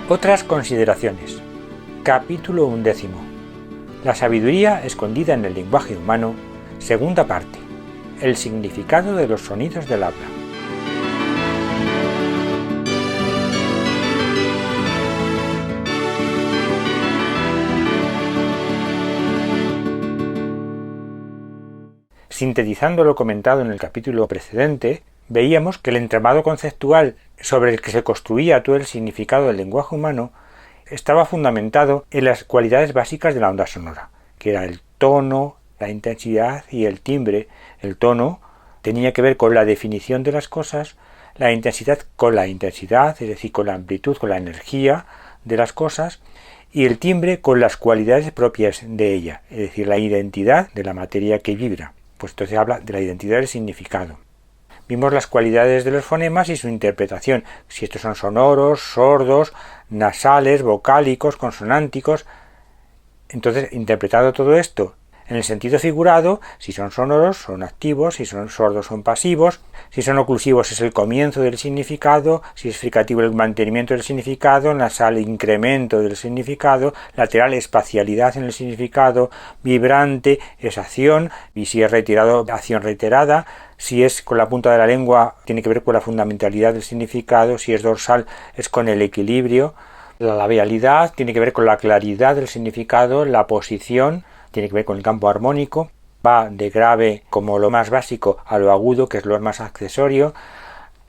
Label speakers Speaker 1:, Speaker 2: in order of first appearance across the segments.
Speaker 1: Otras consideraciones. Capítulo 11. La sabiduría escondida en el lenguaje humano. Segunda parte. El significado de los sonidos del habla. Sintetizando lo comentado en el capítulo precedente, veíamos que el entramado conceptual sobre el que se construía todo el significado del lenguaje humano estaba fundamentado en las cualidades básicas de la onda sonora, que era el tono, la intensidad y el timbre. El tono tenía que ver con la definición de las cosas, la intensidad con la intensidad, es decir, con la amplitud, con la energía de las cosas, y el timbre con las cualidades propias de ella, es decir, la identidad de la materia que vibra. Pues entonces habla de la identidad del significado. Vimos las cualidades de los fonemas y su interpretación, si estos son sonoros, sordos, nasales, vocálicos, consonánticos. Entonces, interpretado todo esto en el sentido figurado, si son sonoros son activos, si son sordos son pasivos, si son oclusivos es el comienzo del significado, si es fricativo el mantenimiento del significado, nasal incremento del significado, lateral espacialidad en el significado, vibrante es acción, y si es reiterado acción reiterada, si es con la punta de la lengua tiene que ver con la fundamentalidad del significado, si es dorsal es con el equilibrio, la labialidad tiene que ver con la claridad del significado, la posición tiene que ver con el campo armónico, va de grave como lo más básico a lo agudo, que es lo más accesorio.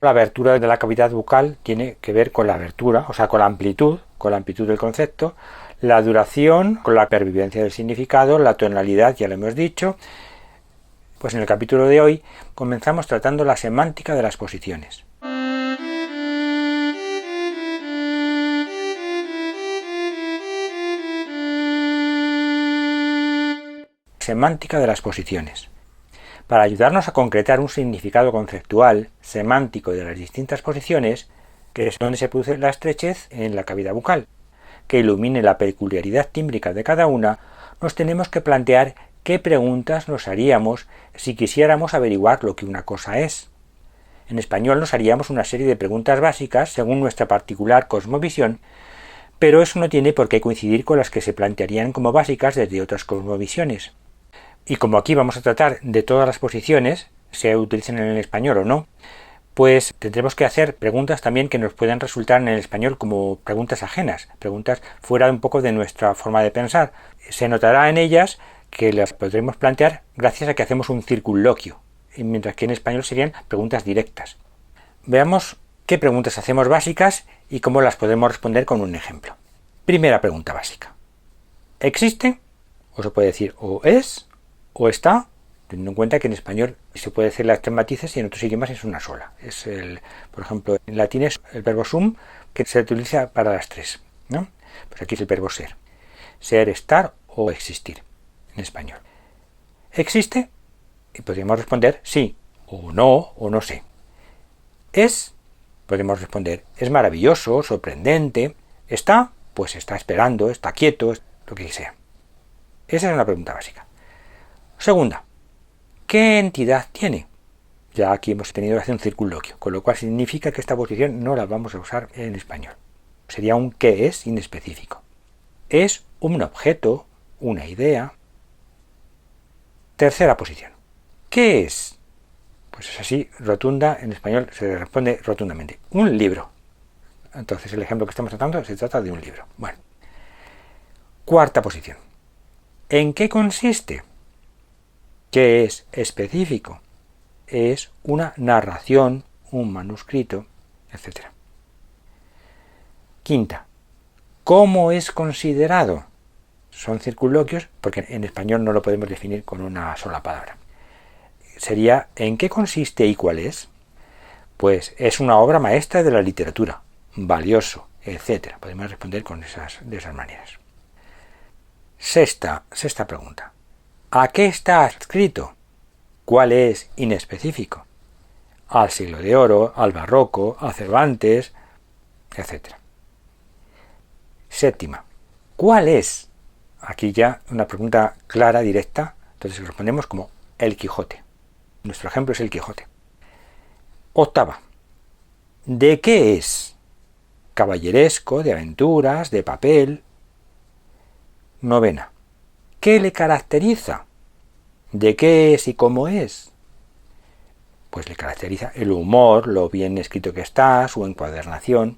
Speaker 1: La abertura de la cavidad bucal tiene que ver con la abertura, o sea, con la amplitud del concepto. La duración, con la pervivencia del significado, la tonalidad, ya lo hemos dicho. Pues en el capítulo de hoy comenzamos tratando la semántica de las posiciones. Semántica de las posiciones. Para ayudarnos a concretar un significado conceptual, semántico de las distintas posiciones, que es donde se produce la estrechez en la cavidad bucal, que ilumine la peculiaridad tímbrica de cada una, nos tenemos que plantear qué preguntas nos haríamos si quisiéramos averiguar lo que una cosa es. En español nos haríamos una serie de preguntas básicas según nuestra particular cosmovisión, pero eso no tiene por qué coincidir con las que se plantearían como básicas desde otras cosmovisiones. Y como aquí vamos a tratar de todas las posiciones, se utilicen en el español o no, pues tendremos que hacer preguntas también que nos pueden resultar en el español como preguntas ajenas, preguntas fuera un poco de nuestra forma de pensar. Se notará en ellas que las podremos plantear gracias a que hacemos un circunloquio, mientras que en español serían preguntas directas. Veamos qué preguntas hacemos básicas y cómo las podemos responder con un ejemplo. Primera pregunta básica. ¿Existe? O se puede decir o es o está, teniendo en cuenta que en español se puede decir las tres matices y en otros idiomas es una sola. Por ejemplo, en latín es el verbo sum, que se utiliza para las tres, ¿no? Pues aquí es el verbo ser. Ser, estar o existir en español. ¿Existe? Y podríamos responder sí, o no sé. ¿Es? Podemos responder es maravilloso, sorprendente. ¿Está? Pues está esperando, está quieto, lo que sea. Esa es una pregunta básica. Segunda, ¿qué entidad tiene? Ya aquí hemos tenido que hacer un circunloquio, con lo cual significa que esta posición no la vamos a usar en español. Sería un qué es inespecífico. ¿Es un objeto, una idea? Tercera posición, ¿qué es? Pues es así, rotunda, en español se responde rotundamente. Un libro. Entonces el ejemplo que estamos tratando se trata de un libro. Bueno. Cuarta posición, ¿en qué consiste? ¿Qué es específico? Es una narración, un manuscrito, etc. Quinta, ¿cómo es considerado? Son circunloquios porque en español no lo podemos definir con una sola palabra. Sería ¿en qué consiste y cuál es? Pues es una obra maestra de la literatura, valioso, etc. Podemos responder de esas maneras. Sexta pregunta. ¿A qué está adscrito? ¿Cuál es inespecífico? Al siglo de oro, al barroco, a Cervantes, etc. Séptima. ¿Cuál es? Aquí ya una pregunta clara, directa, entonces respondemos como el Quijote. Nuestro ejemplo es el Quijote. Octava. ¿De qué es? caballeresco, de aventuras, de papel. Novena. ¿Qué le caracteriza? ¿De qué es y cómo es? Pues le caracteriza el humor, lo bien escrito que está, su encuadernación,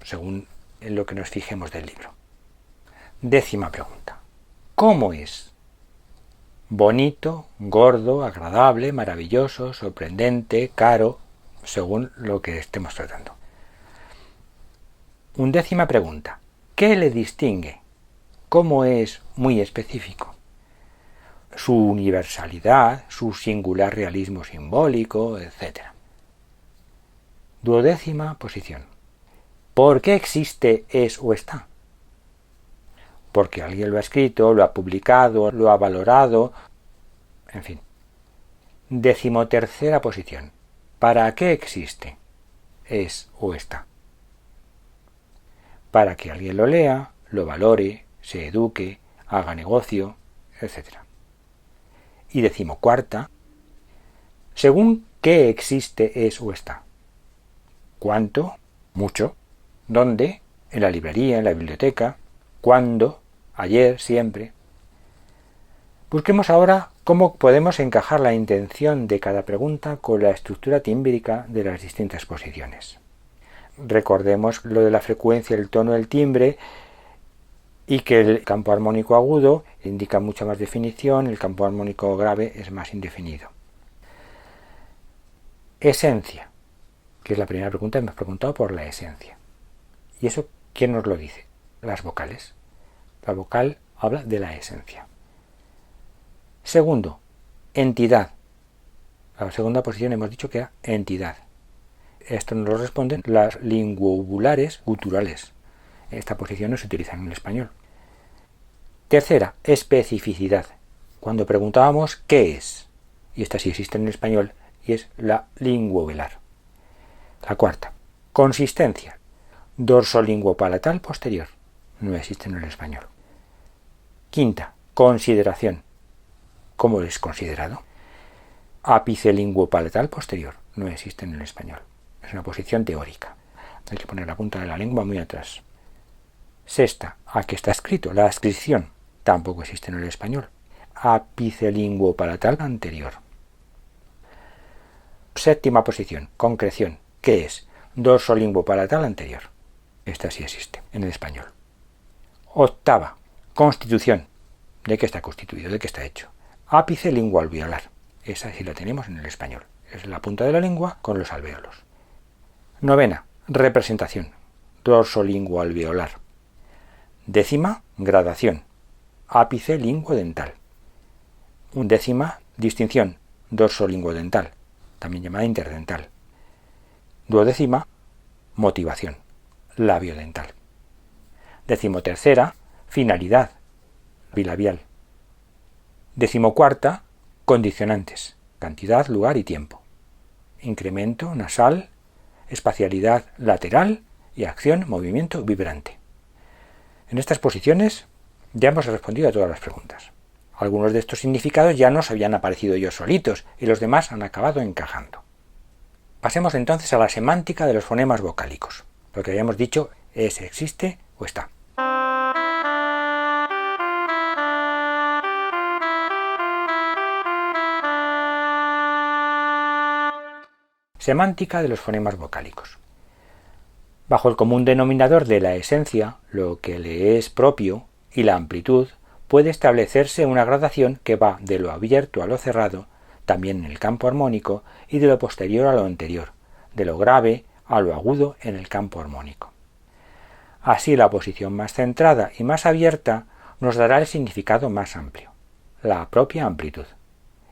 Speaker 1: según en lo que nos fijemos del libro. Décima pregunta. ¿Cómo es? Bonito, gordo, agradable, maravilloso, sorprendente, caro, según lo que estemos tratando. Undécima pregunta. ¿Qué le distingue? ¿Cómo es muy específico? Su universalidad, su singular realismo simbólico, etc. Duodécima posición. ¿Por qué existe, es o está? Porque alguien lo ha escrito, lo ha publicado, lo ha valorado, en fin. Decimotercera posición. ¿Para qué existe, es o está? Para que alguien lo lea, lo valore, se eduque, haga negocio, etc. Y decimocuarta. ¿Según qué existe, es o está? ¿Cuánto? Mucho. ¿Dónde? En la librería, en la biblioteca. ¿Cuándo? Ayer, siempre. Busquemos ahora cómo podemos encajar la intención de cada pregunta con la estructura tímbrica de las distintas posiciones. Recordemos lo de la frecuencia, el tono, el timbre, y que el campo armónico agudo indica mucha más definición, el campo armónico grave es más indefinido. Esencia, que es la primera pregunta, hemos preguntado por la esencia. ¿Y eso quién nos lo dice? Las vocales. La vocal habla de la esencia. Segundo, entidad. La segunda posición hemos dicho que era entidad. Esto nos lo responden las linguobulares guturales. Esta posición no se utiliza en el español. Tercera, especificidad. Cuando preguntábamos qué es, y esta sí existe en el español, y es la linguovelar. La cuarta, consistencia. Dorsolinguopalatal posterior. No existe en el español. Quinta, consideración. ¿Cómo es considerado? Ápice linguopalatal posterior. No existe en el español. Es una posición teórica. Hay que poner la punta de la lengua muy atrás. Sexta, ¿a qué está escrito? La ascripción. Tampoco existe en el español. Ápice linguopalatal anterior. Séptima posición, concreción. ¿Qué es? Dorsolinguopalatal anterior. Esta sí existe en el español. Octava, constitución. ¿De qué está constituido? ¿De qué está hecho? Ápice linguoalveolar. Esa sí la tenemos en el español. Es la punta de la lengua con los alvéolos. Novena, representación. Dorsolinguoalveolar. Décima, gradación. Ápice linguodental. Undécima, distinción. Dorsolinguodental, también llamada interdental. Duodécima, motivación. Labiodental. Decimotercera, finalidad. Bilabial. Decimocuarta, condicionantes. Cantidad, lugar y tiempo. Incremento, nasal, espacialidad lateral y acción, movimiento vibrante. En estas posiciones ya hemos respondido a todas las preguntas. Algunos de estos significados ya nos habían aparecido ellos solitos y los demás han acabado encajando. Pasemos entonces a la semántica de los fonemas vocálicos. Lo que habíamos dicho es existe o está. Semántica de los fonemas vocálicos. Bajo el común denominador de la esencia, lo que le es propio, y la amplitud, puede establecerse una gradación que va de lo abierto a lo cerrado, también en el campo armónico, y de lo posterior a lo anterior, de lo grave a lo agudo en el campo armónico. Así, la posición más centrada y más abierta nos dará el significado más amplio, la propia amplitud.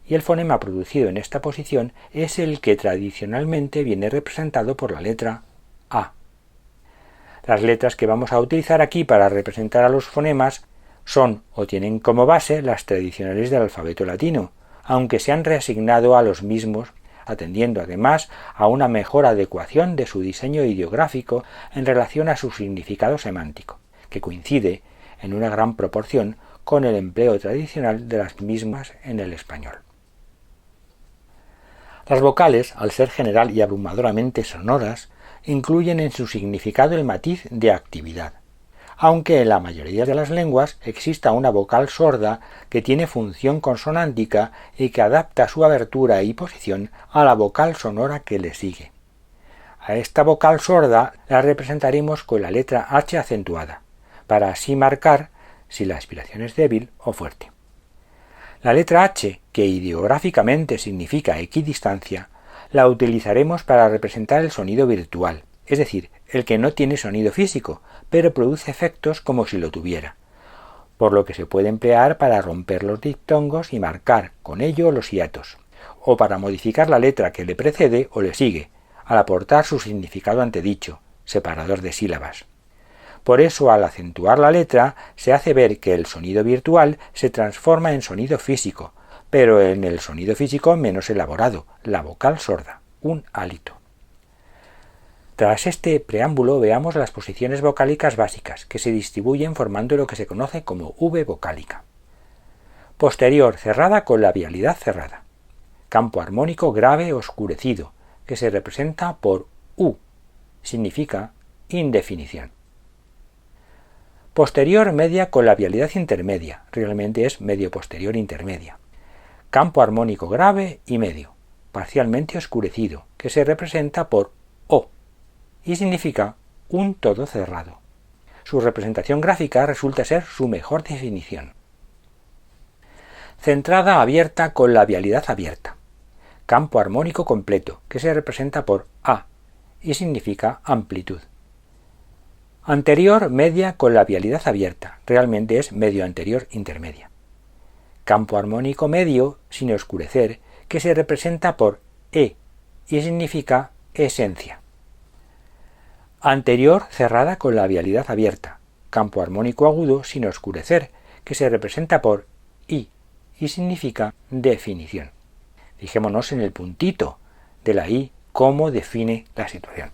Speaker 1: Y el fonema producido en esta posición es el que tradicionalmente viene representado por la letra A. Las letras que vamos a utilizar aquí para representar a los fonemas son o tienen como base las tradicionales del alfabeto latino, aunque se han reasignado a los mismos, atendiendo además a una mejor adecuación de su diseño ideográfico en relación a su significado semántico, que coincide en una gran proporción con el empleo tradicional de las mismas en el español. Las vocales, al ser general y abrumadoramente sonoras, incluyen en su significado el matiz de actividad, aunque en la mayoría de las lenguas exista una vocal sorda que tiene función consonántica y que adapta su abertura y posición a la vocal sonora que le sigue. A esta vocal sorda la representaremos con la letra H acentuada, para así marcar si la aspiración es débil o fuerte. La letra H, que ideográficamente significa equidistancia, la utilizaremos para representar el sonido virtual, es decir, el que no tiene sonido físico, pero produce efectos como si lo tuviera, por lo que se puede emplear para romper los diptongos y marcar con ello los hiatos, o para modificar la letra que le precede o le sigue, al aportar su significado antedicho, separador de sílabas. Por eso, al acentuar la letra, se hace ver que el sonido virtual se transforma en sonido físico, pero en el sonido físico menos elaborado, la vocal sorda, un hálito. Tras este preámbulo, veamos las posiciones vocálicas básicas, que se distribuyen formando lo que se conoce como V vocálica. Posterior cerrada con labialidad cerrada. Campo armónico grave oscurecido, que se representa por U, significa indefinición. Posterior media con labialidad intermedia, realmente es medio posterior intermedia. Campo armónico grave y medio, parcialmente oscurecido, que se representa por O y significa un todo cerrado. Su representación gráfica resulta ser su mejor definición. Centrada abierta con labialidad abierta. Campo armónico completo, que se representa por A y significa amplitud. Anterior media con labialidad abierta, realmente es medio anterior intermedia. Campo armónico medio sin oscurecer, que se representa por E y significa esencia. Anterior cerrada con labialidad abierta, campo armónico agudo sin oscurecer, que se representa por I y significa definición. Fijémonos en el puntito de la I, cómo define la situación.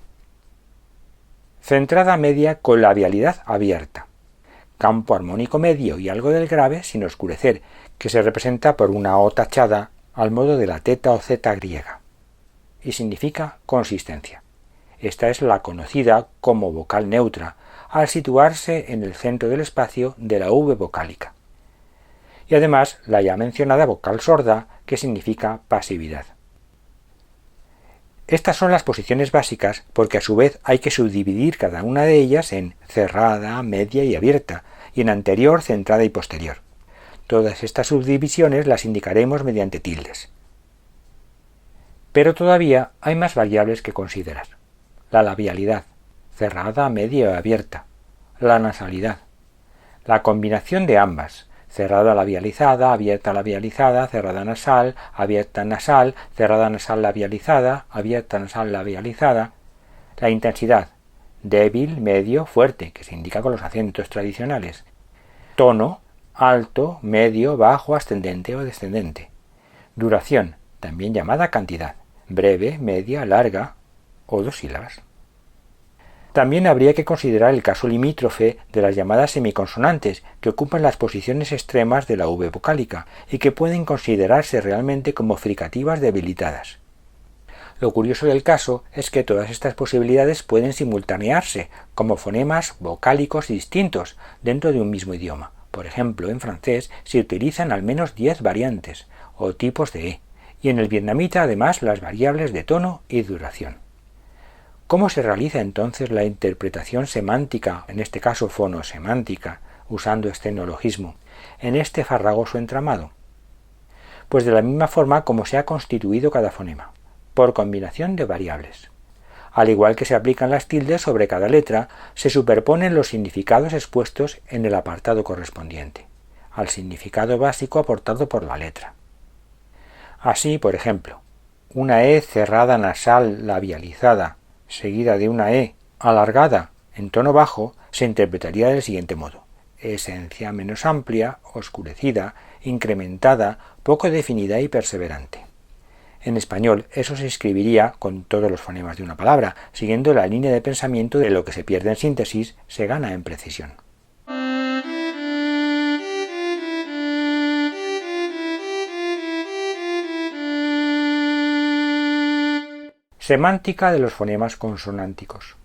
Speaker 1: Centrada media con labialidad abierta. Campo armónico medio y algo del grave sin oscurecer, que se representa por una O tachada al modo de la teta o zeta griega. Y significa consistencia. Esta es la conocida como vocal neutra, al situarse en el centro del espacio de la V vocálica. Y además la ya mencionada vocal sorda, que significa pasividad. Estas son las posiciones básicas porque a su vez hay que subdividir cada una de ellas en cerrada, media y abierta, y en anterior, centrada y posterior. Todas estas subdivisiones las indicaremos mediante tildes. Pero todavía hay más variables que considerar. La labialidad, cerrada, media y abierta. La nasalidad. La combinación de ambas, cerrada labializada, abierta labializada, cerrada nasal, abierta nasal, cerrada nasal labializada, abierta nasal labializada. La intensidad, débil, medio, fuerte, que se indica con los acentos tradicionales. Tono, alto, medio, bajo, ascendente o descendente. Duración, también llamada cantidad, breve, media, larga o dos sílabas. También habría que considerar el caso limítrofe de las llamadas semiconsonantes, que ocupan las posiciones extremas de la V vocálica y que pueden considerarse realmente como fricativas debilitadas. Lo curioso del caso es que todas estas posibilidades pueden simultanearse como fonemas vocálicos distintos dentro de un mismo idioma. Por ejemplo, en francés se utilizan al menos 10 variantes o tipos de E, y en el vietnamita además las variables de tono y duración. ¿Cómo se realiza entonces la interpretación semántica, en este caso fonosemántica, usando este neologismo, en este farragoso entramado? Pues de la misma forma como se ha constituido cada fonema, por combinación de variables. Al igual que se aplican las tildes sobre cada letra, se superponen los significados expuestos en el apartado correspondiente, al significado básico aportado por la letra. Así, por ejemplo, una E cerrada nasal labializada, seguida de una E alargada en tono bajo, se interpretaría del siguiente modo: esencia menos amplia, oscurecida, incrementada, poco definida y perseverante. En español eso se escribiría con todos los fonemas de una palabra, siguiendo la línea de pensamiento de lo que se pierde en síntesis se gana en precisión. Semántica de los fonemas consonánticos.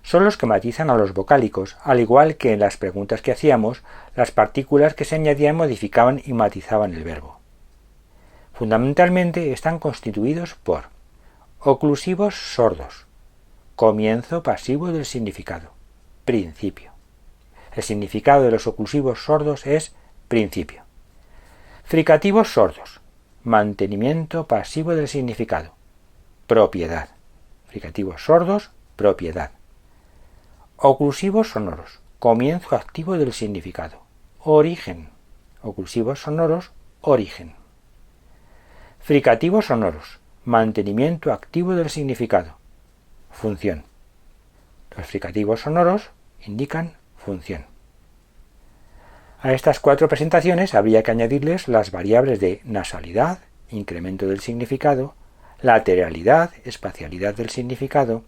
Speaker 1: Son los que matizan a los vocálicos, al igual que en las preguntas que hacíamos, las partículas que se añadían modificaban y matizaban el verbo. Fundamentalmente están constituidos por oclusivos sordos, comienzo pasivo del significado, principio. El significado de los oclusivos sordos es principio. Fricativos sordos, mantenimiento pasivo del significado, propiedad. Fricativos sordos, propiedad. Oclusivos sonoros, comienzo activo del significado, origen. Oclusivos sonoros, origen. Fricativos sonoros, mantenimiento activo del significado, función. Los fricativos sonoros indican función. A estas 4 presentaciones habría que añadirles las variables de nasalidad, incremento del significado, lateralidad, espacialidad del significado,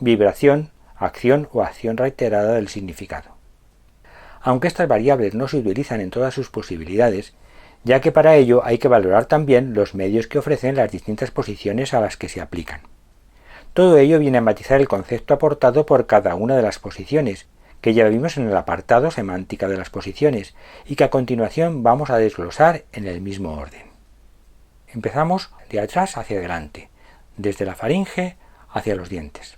Speaker 1: vibración, acción o acción reiterada del significado. Aunque estas variables no se utilizan en todas sus posibilidades, ya que para ello hay que valorar también los medios que ofrecen las distintas posiciones a las que se aplican. Todo ello viene a matizar el concepto aportado por cada una de las posiciones, que ya vimos en el apartado semántica de las posiciones, y que a continuación vamos a desglosar en el mismo orden. Empezamos de atrás hacia adelante, desde la faringe hacia los dientes.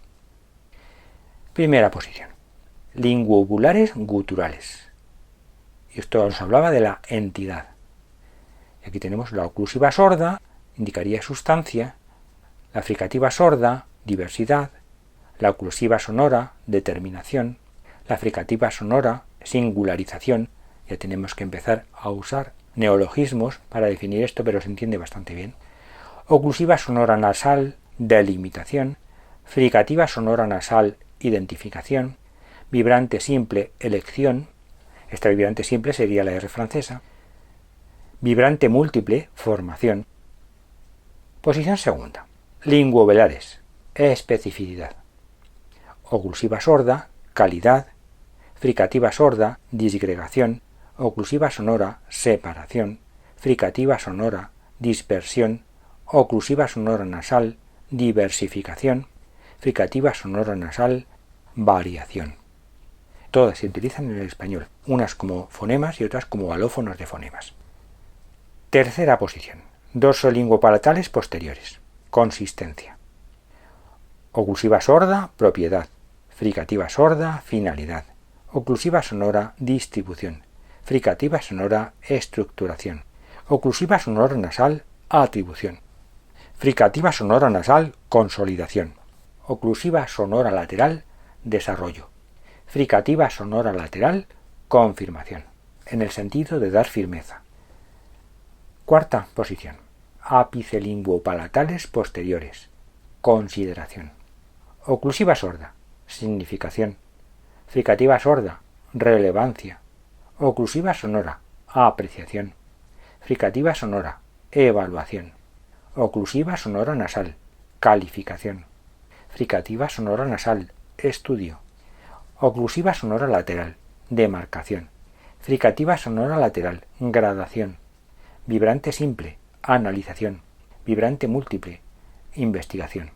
Speaker 1: Primera posición. Linguobulares guturales. Y esto nos hablaba de la entidad. Aquí tenemos la oclusiva sorda, indicaría sustancia, la fricativa sorda, diversidad, la oclusiva sonora, determinación, la fricativa sonora, singularización. Ya tenemos que empezar a usar neologismos para definir esto, pero se entiende bastante bien. Oclusiva sonora nasal, delimitación, fricativa sonora nasal, identificación, vibrante simple, elección. Esta vibrante simple sería la R francesa. Vibrante múltiple, formación. Posición segunda. Linguovelares, especificidad. Oclusiva sorda, calidad. Fricativa sorda, disgregación. Oclusiva sonora, separación. Fricativa sonora, dispersión. Oclusiva sonora nasal, diversificación. Fricativa sonora nasal, variación. Todas se utilizan en el español, unas como fonemas y otras como alófonos de fonemas. Tercera posición. Dorsolinguopalatales posteriores. Consistencia. Oclusiva sorda, propiedad. Fricativa sorda, finalidad. Oclusiva sonora, distribución. Fricativa sonora, estructuración. Oclusiva sonora nasal, atribución. Fricativa sonora nasal, consolidación. Oclusiva sonora lateral, desarrollo. Fricativa sonora lateral, confirmación, en el sentido de dar firmeza. Cuarta posición. Apicelinguopalatales posteriores. Consideración. Oclusiva sorda, significación. Fricativa sorda, relevancia. Oclusiva sonora, apreciación. Fricativa sonora, evaluación. Oclusiva sonora nasal, calificación. Fricativa sonora nasal, estudio. Oclusiva sonora lateral, demarcación. Fricativa sonora lateral, gradación. Vibrante simple, analización. Vibrante múltiple, investigación.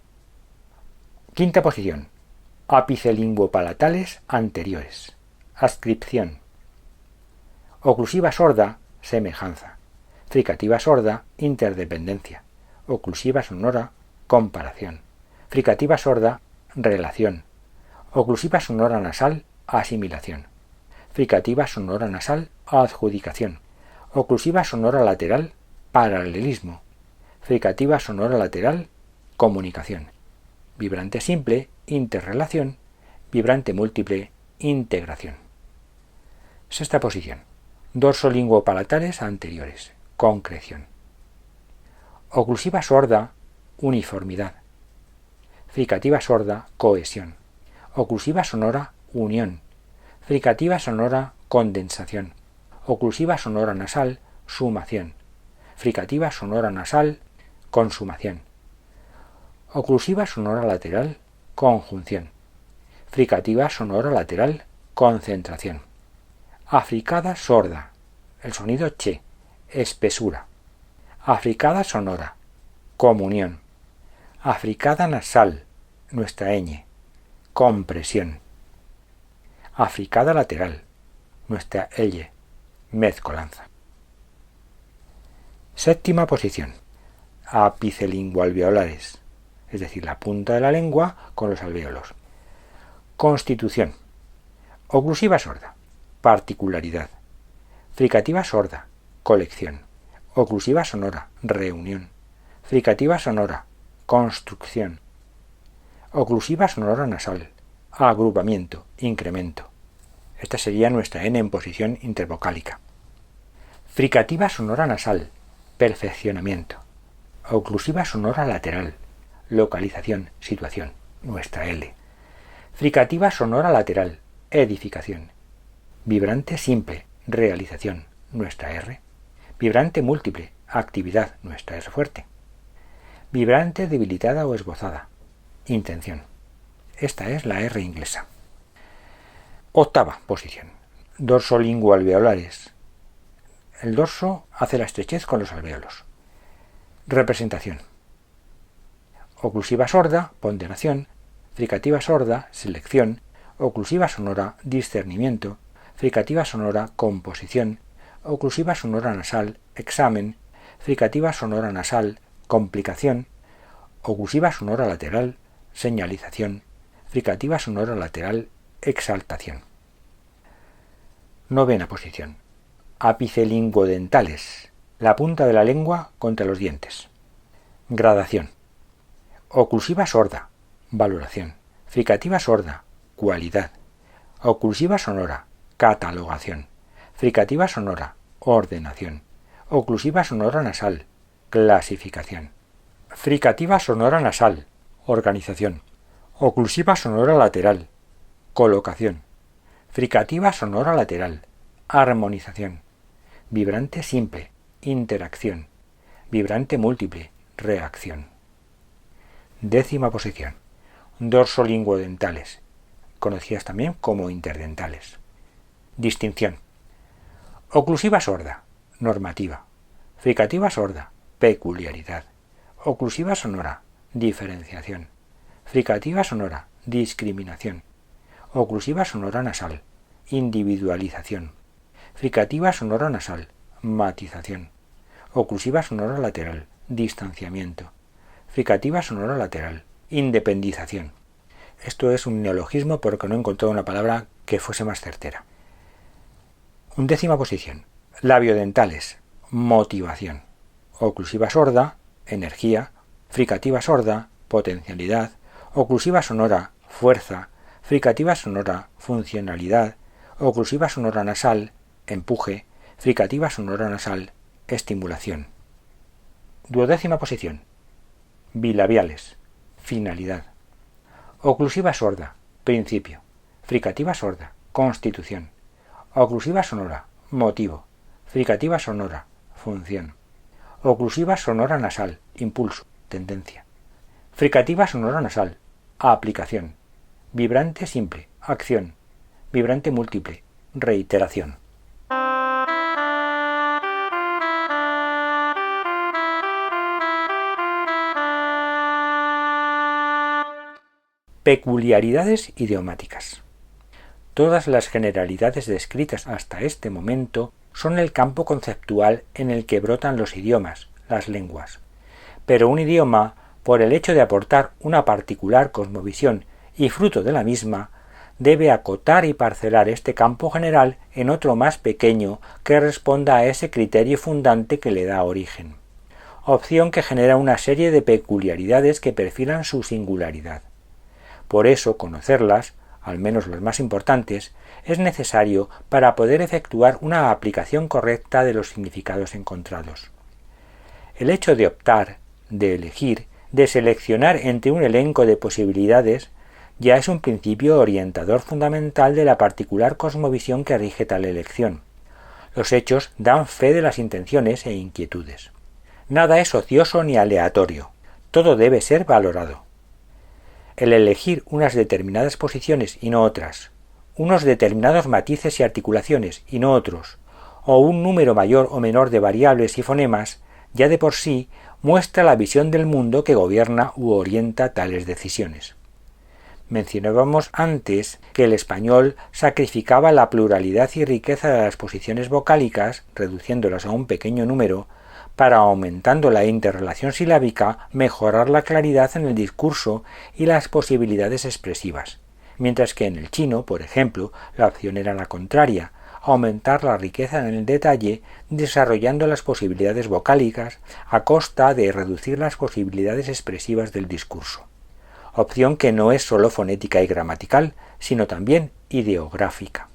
Speaker 1: Quinta posición. Apicelinguopalatales anteriores. Adscripción. Oclusiva sorda, semejanza. Fricativa sorda, interdependencia. Oclusiva sonora, comparación. Fricativa sorda, relación. Oclusiva sonora nasal, asimilación. Fricativa sonora nasal, adjudicación. Oclusiva sonora lateral, paralelismo. Fricativa sonora lateral, comunicación. Vibrante simple, interrelación. Vibrante múltiple, integración. Sexta posición. Dorsolinguopalatales anteriores. Concreción. Oclusiva sorda, uniformidad. Fricativa sorda, cohesión. Oclusiva sonora, unión. Fricativa sonora, condensación. Oclusiva sonora nasal, sumación. Fricativa sonora nasal, consumación. Oclusiva sonora lateral, conjunción. Fricativa sonora lateral, concentración. Africada sorda, el sonido che, espesura. Africada sonora, comunión. Africada nasal, nuestra ñ, compresión. Africada lateral, nuestra L, mezcolanza. Séptima posición. Apicelinguoalveolares, es decir, la punta de la lengua con los alvéolos. Constitución. Oclusiva sorda, particularidad. Fricativa sorda, colección. Oclusiva sonora, reunión. Fricativa sonora, construcción. Oclusiva sonora nasal, agrupamiento, incremento. Esta sería nuestra N en posición intervocálica. Fricativa sonora nasal, perfeccionamiento. Oclusiva sonora lateral, localización, situación, nuestra L. Fricativa sonora lateral, edificación. Vibrante simple, realización, nuestra R. Vibrante múltiple, actividad, nuestra R fuerte. Vibrante debilitada o esbozada, intención. Esta es la R inglesa. Octava posición. Dorsolinguoalveolares. El dorso hace la estrechez con los alvéolos. Representación. Oclusiva sorda, ponderación. Fricativa sorda, selección. Oclusiva sonora, discernimiento. Fricativa sonora, composición. Oclusiva sonora nasal, examen. Fricativa sonora nasal, complicación. Oclusiva sonora lateral, señalización. Fricativa sonora lateral, exaltación. Novena posición. Apicelinguodentales, la punta de la lengua contra los dientes. Gradación. Oclusiva sorda, valoración. Fricativa sorda, cualidad. Oclusiva sonora, catalogación. Fricativa sonora, ordenación. Oclusiva sonora nasal, clasificación. Fricativa sonora nasal, organización. Oclusiva sonora lateral, colocación. Fricativa sonora lateral, armonización. Vibrante simple, interacción. Vibrante múltiple, reacción. Décima posición. Dorsolinguodentales, conocidas también como interdentales. Distinción. Oclusiva sorda, normativa. Fricativa sorda, peculiaridad. Oclusiva sonora, diferenciación. Fricativa sonora, discriminación. Oclusiva sonora nasal, individualización. Fricativa sonora nasal, matización. Oclusiva sonora lateral, distanciamiento. Fricativa sonora lateral, independización. Esto es un neologismo porque no he encontrado una palabra que fuese más certera. Undécima posición. Labiodentales, motivación. Oclusiva sorda, energía. Fricativa sorda, potencialidad. Oclusiva sonora, fuerza. Fricativa sonora, funcionalidad. Oclusiva sonora nasal, empuje. Fricativa sonora nasal, estimulación. Duodécima posición. Bilabiales, finalidad. Oclusiva sorda, principio. Fricativa sorda, constitución. Oclusiva sonora, motivo. Fricativa sonora, función. Oclusiva sonora nasal, impulso, tendencia. Fricativa sonora nasal, aplicación. Vibrante simple, acción. Vibrante múltiple, reiteración. Peculiaridades idiomáticas. Todas las generalidades descritas hasta este momento son el campo conceptual en el que brotan los idiomas, las lenguas. Pero un idioma, por el hecho de aportar una particular cosmovisión y fruto de la misma, debe acotar y parcelar este campo general en otro más pequeño que responda a ese criterio fundante que le da origen. Opción que genera una serie de peculiaridades que perfilan su singularidad. Por eso, conocerlas, al menos las más importantes, es necesario para poder efectuar una aplicación correcta de los significados encontrados. El hecho de optar, de elegir, de seleccionar entre un elenco de posibilidades, ya es un principio orientador fundamental de la particular cosmovisión que rige tal elección. Los hechos dan fe de las intenciones e inquietudes. Nada es ocioso ni aleatorio, todo debe ser valorado. El elegir unas determinadas posiciones y no otras, unos determinados matices y articulaciones y no otros, o un número mayor o menor de variables y fonemas, ya de por sí muestra la visión del mundo que gobierna u orienta tales decisiones. Mencionábamos antes que el español sacrificaba la pluralidad y riqueza de las posiciones vocálicas, reduciéndolas a un pequeño número, para, aumentando la interrelación silábica, mejorar la claridad en el discurso y las posibilidades expresivas, mientras que en el chino, por ejemplo, la opción era la contraria, aumentar la riqueza en el detalle desarrollando las posibilidades vocálicas a costa de reducir las posibilidades expresivas del discurso. Opción que no es sólo fonética y gramatical, sino también ideográfica.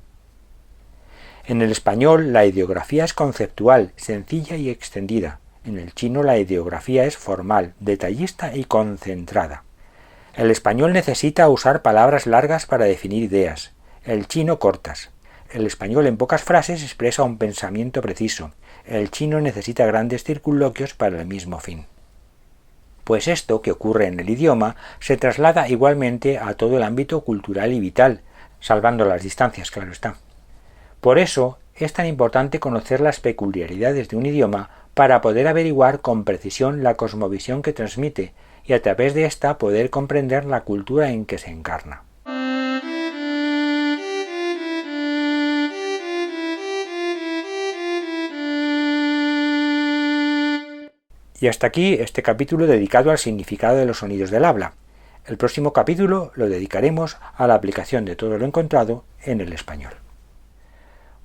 Speaker 1: En el español la ideografía es conceptual, sencilla y extendida. En el chino la ideografía es formal, detallista y concentrada. El español necesita usar palabras largas para definir ideas, el chino cortas. El español en pocas frases expresa un pensamiento preciso, el chino necesita grandes circunloquios para el mismo fin. Pues esto que ocurre en el idioma se traslada igualmente a todo el ámbito cultural y vital, salvando las distancias, claro está. Por eso es tan importante conocer las peculiaridades de un idioma para poder averiguar con precisión la cosmovisión que transmite y a través de ésta poder comprender la cultura en que se encarna. Y hasta aquí este capítulo dedicado al significado de los sonidos del habla. El próximo capítulo lo dedicaremos a la aplicación de todo lo encontrado en el español.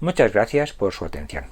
Speaker 1: Muchas gracias por su atención.